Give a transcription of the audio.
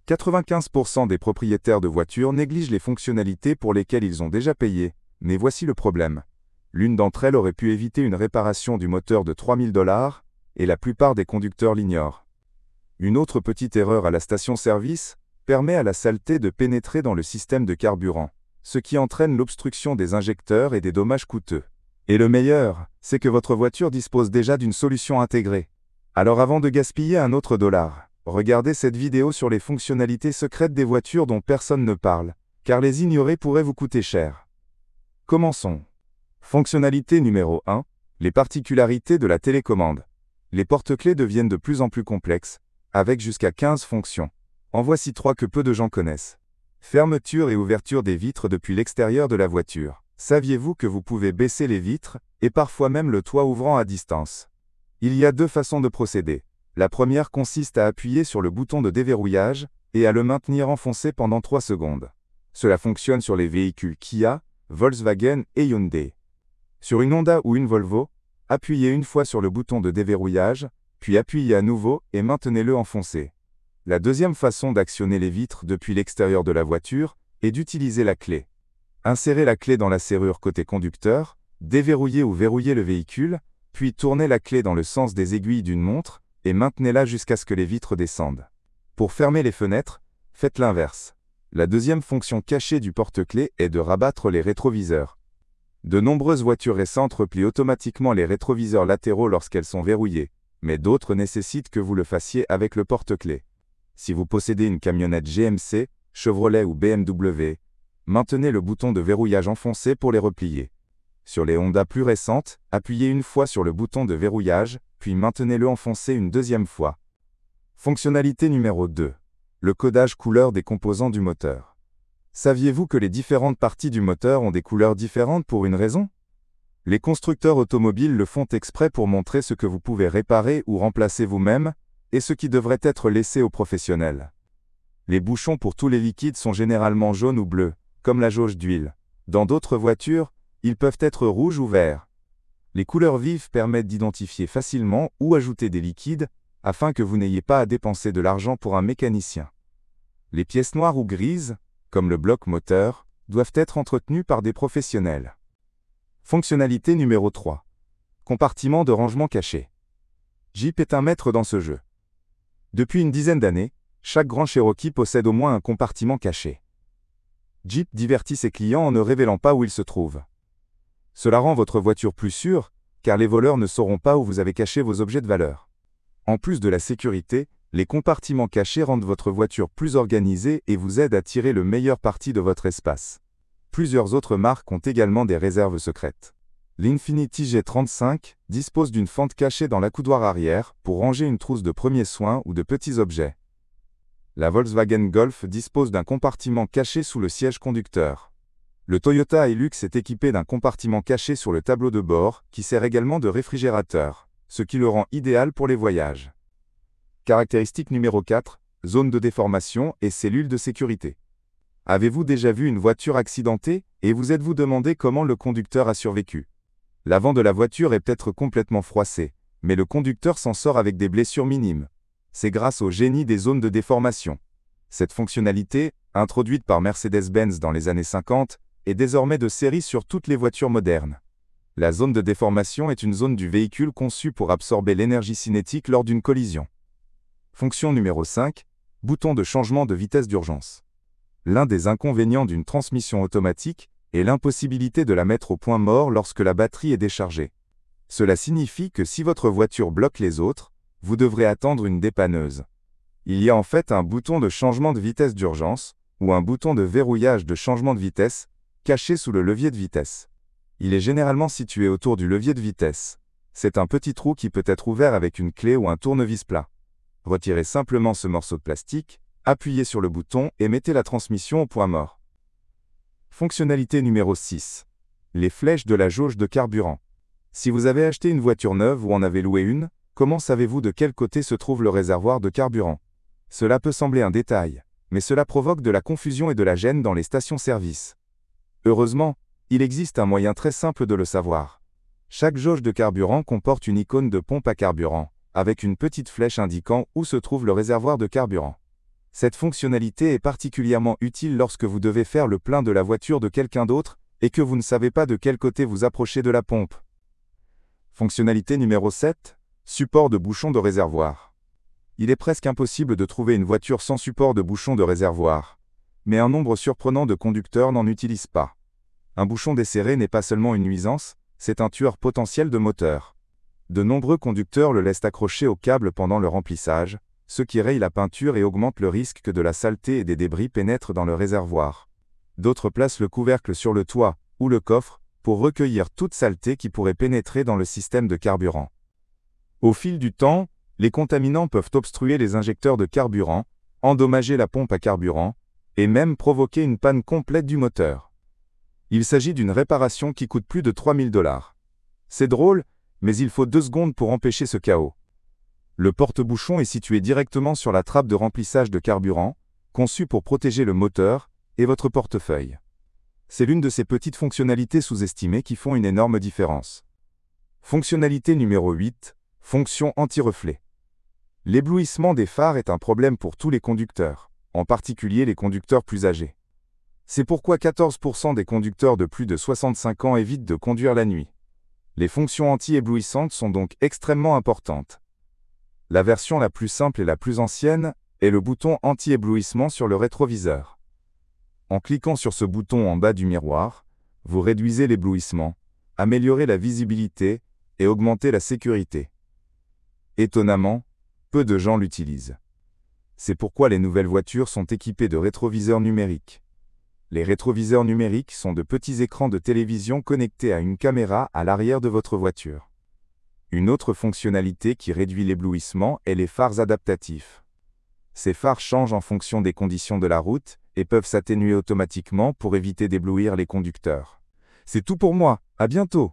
95% des propriétaires de voitures négligent les fonctionnalités pour lesquelles ils ont déjà payé, mais voici le problème. L'une d'entre elles aurait pu éviter une réparation du moteur de 3 000 $, et la plupart des conducteurs l'ignorent. Une autre petite erreur à la station-service permet à la saleté de pénétrer dans le système de carburant, ce qui entraîne l'obstruction des injecteurs et des dommages coûteux. Et le meilleur, c'est que votre voiture dispose déjà d'une solution intégrée. Alors avant de gaspiller un autre dollar, regardez cette vidéo sur les fonctionnalités secrètes des voitures dont personne ne parle, car les ignorer pourrait vous coûter cher. Commençons. Fonctionnalité numéro 1, les particularités de la télécommande. Les porte-clés deviennent de plus en plus complexes, avec jusqu'à 15 fonctions. En voici 3 que peu de gens connaissent. Fermeture et ouverture des vitres depuis l'extérieur de la voiture. Saviez-vous que vous pouvez baisser les vitres, et parfois même le toit ouvrant à distance? Il y a 2 façons de procéder. La première consiste à appuyer sur le bouton de déverrouillage, et à le maintenir enfoncé pendant 3 secondes. Cela fonctionne sur les véhicules Kia, Volkswagen et Hyundai. Sur une Honda ou une Volvo, appuyez une fois sur le bouton de déverrouillage, puis appuyez à nouveau et maintenez-le enfoncé. La deuxième façon d'actionner les vitres depuis l'extérieur de la voiture est d'utiliser la clé. Insérez la clé dans la serrure côté conducteur, déverrouillez ou verrouillez le véhicule, puis tournez la clé dans le sens des aiguilles d'une montre et maintenez-la jusqu'à ce que les vitres descendent. Pour fermer les fenêtres, faites l'inverse. La deuxième fonction cachée du porte-clés est de rabattre les rétroviseurs. De nombreuses voitures récentes replient automatiquement les rétroviseurs latéraux lorsqu'elles sont verrouillées, mais d'autres nécessitent que vous le fassiez avec le porte-clés. Si vous possédez une camionnette GMC, Chevrolet ou BMW, maintenez le bouton de verrouillage enfoncé pour les replier. Sur les Honda plus récentes, appuyez une fois sur le bouton de verrouillage, puis maintenez-le enfoncé une deuxième fois. Fonctionnalité numéro 2. Le codage couleur des composants du moteur. Saviez-vous que les différentes parties du moteur ont des couleurs différentes pour une raison? Les constructeurs automobiles le font exprès pour montrer ce que vous pouvez réparer ou remplacer vous-même, et ce qui devrait être laissé aux professionnels. Les bouchons pour tous les liquides sont généralement jaunes ou bleus, comme la jauge d'huile. Dans d'autres voitures, ils peuvent être rouges ou verts. Les couleurs vives permettent d'identifier facilement où ajouter des liquides, afin que vous n'ayez pas à dépenser de l'argent pour un mécanicien. Les pièces noires ou grises, comme le bloc moteur, doivent être entretenues par des professionnels. Fonctionnalité numéro 3. Compartiment de rangement caché. Jeep est un maître dans ce jeu. Depuis une dizaine d'années, chaque grand Cherokee possède au moins un compartiment caché. Jeep divertit ses clients en ne révélant pas où il se trouve. Cela rend votre voiture plus sûre, car les voleurs ne sauront pas où vous avez caché vos objets de valeur. En plus de la sécurité, les compartiments cachés rendent votre voiture plus organisée et vous aident à tirer le meilleur parti de votre espace. Plusieurs autres marques ont également des réserves secrètes. L'Infiniti G35 dispose d'une fente cachée dans l'accoudoir arrière pour ranger une trousse de premiers soins ou de petits objets. La Volkswagen Golf dispose d'un compartiment caché sous le siège conducteur. Le Toyota Hilux est équipé d'un compartiment caché sur le tableau de bord qui sert également de réfrigérateur, ce qui le rend idéal pour les voyages. Caractéristique numéro 4, zone de déformation et cellules de sécurité. Avez-vous déjà vu une voiture accidentée et vous êtes-vous demandé comment le conducteur a survécu? L'avant de la voiture est peut-être complètement froissé, mais le conducteur s'en sort avec des blessures minimes. C'est grâce au génie des zones de déformation. Cette fonctionnalité, introduite par Mercedes-Benz dans les années 50, est désormais de série sur toutes les voitures modernes. La zone de déformation est une zone du véhicule conçue pour absorber l'énergie cinétique lors d'une collision. Fonction numéro 5, bouton de changement de vitesse d'urgence. L'un des inconvénients d'une transmission automatique est l'impossibilité de la mettre au point mort lorsque la batterie est déchargée. Cela signifie que si votre voiture bloque les autres, vous devrez attendre une dépanneuse. Il y a en fait un bouton de changement de vitesse d'urgence, ou un bouton de verrouillage de changement de vitesse, caché sous le levier de vitesse. Il est généralement situé autour du levier de vitesse. C'est un petit trou qui peut être ouvert avec une clé ou un tournevis plat. Retirez simplement ce morceau de plastique, appuyez sur le bouton et mettez la transmission au point mort. Fonctionnalité numéro 6. Les flèches de la jauge de carburant. Si vous avez acheté une voiture neuve ou en avez loué une, comment savez-vous de quel côté se trouve le réservoir de carburant? Cela peut sembler un détail, mais cela provoque de la confusion et de la gêne dans les stations-service. Heureusement, il existe un moyen très simple de le savoir. Chaque jauge de carburant comporte une icône de pompe à carburant, avec une petite flèche indiquant où se trouve le réservoir de carburant. Cette fonctionnalité est particulièrement utile lorsque vous devez faire le plein de la voiture de quelqu'un d'autre et que vous ne savez pas de quel côté vous approcher de la pompe. Fonctionnalité numéro 7. Support de bouchon de réservoir. Il est presque impossible de trouver une voiture sans support de bouchon de réservoir. Mais un nombre surprenant de conducteurs n'en utilisent pas. Un bouchon desserré n'est pas seulement une nuisance, c'est un tueur potentiel de moteur. De nombreux conducteurs le laissent accroché au câble pendant le remplissage, ce qui raye la peinture et augmente le risque que de la saleté et des débris pénètrent dans le réservoir. D'autres placent le couvercle sur le toit, ou le coffre, pour recueillir toute saleté qui pourrait pénétrer dans le système de carburant. Au fil du temps, les contaminants peuvent obstruer les injecteurs de carburant, endommager la pompe à carburant, et même provoquer une panne complète du moteur. Il s'agit d'une réparation qui coûte plus de 3000 $. C'est drôle, mais il faut 2 secondes pour empêcher ce chaos. Le porte-bouchon est situé directement sur la trappe de remplissage de carburant, conçue pour protéger le moteur et votre portefeuille. C'est l'une de ces petites fonctionnalités sous-estimées qui font une énorme différence. Fonctionnalité numéro 8. Fonction anti-reflet. L'éblouissement des phares est un problème pour tous les conducteurs, en particulier les conducteurs plus âgés. C'est pourquoi 14% des conducteurs de plus de 65 ans évitent de conduire la nuit. Les fonctions anti-éblouissantes sont donc extrêmement importantes. La version la plus simple et la plus ancienne est le bouton anti-éblouissement sur le rétroviseur. En cliquant sur ce bouton en bas du miroir, vous réduisez l'éblouissement, améliorez la visibilité et augmentez la sécurité. Étonnamment, peu de gens l'utilisent. C'est pourquoi les nouvelles voitures sont équipées de rétroviseurs numériques. Les rétroviseurs numériques sont de petits écrans de télévision connectés à une caméra à l'arrière de votre voiture. Une autre fonctionnalité qui réduit l'éblouissement est les phares adaptatifs. Ces phares changent en fonction des conditions de la route et peuvent s'atténuer automatiquement pour éviter d'éblouir les conducteurs. C'est tout pour moi, à bientôt!